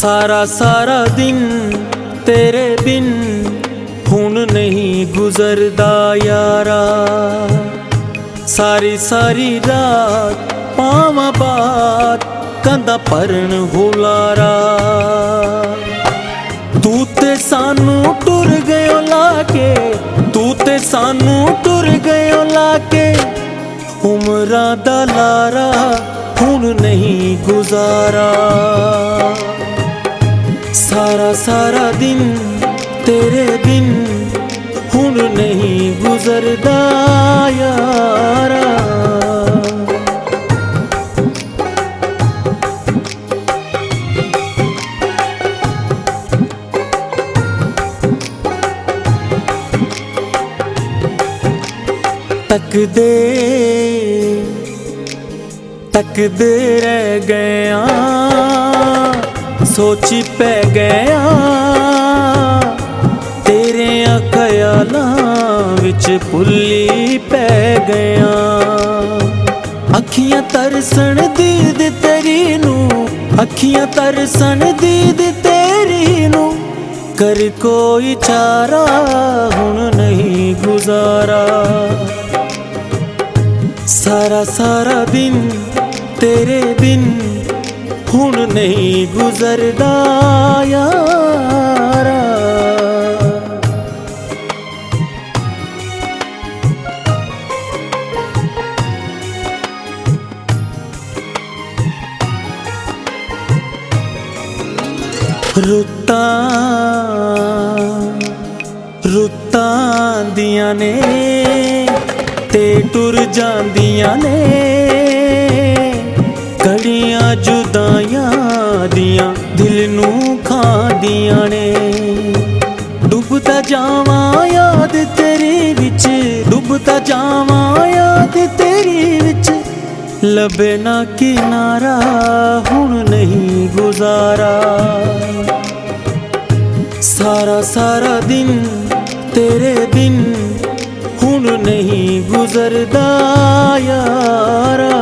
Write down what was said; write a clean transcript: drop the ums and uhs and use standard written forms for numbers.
सारा सारा दिन तेरे बिन हुण नहीं गुजरदा यारा। सारी सारी रात पावां बात कंधा भरन हुलारा। तू ते सानू टुर गयो लाके, तू ते सानू टुर गयो लाके। उमरां दा लारा हुण नहीं गुजारा। सारा सारा दिन तेरे बिन हुण नहीं गुजरदा यारा। तकदे तकदे रह गया, सोची पै गया। तेरे ख्यालां विच भुल्ली पै गया। अखियां तरसन दीद तेरी नू, अखियां तरसन दीद तेरी नू। कर कोई चारा हुण नहीं गुजारा। सारा सारा दिन तेरे बिन हुण नहीं गुजरदा यारा। रुत्तां रुत्तां आंदियां ने ते टुर जांदियां ने। घड़ियां जुदाइयां दियां दिल नू खांदियां ने। डुबदा जावां याद तेरी विच, डुबदा जावां याद तेरी विच। लभे ना किनारा हुण नहीं गुजारा। सारा सारा दिन तेरे बिन हुण नहीं गुजरदा यारा।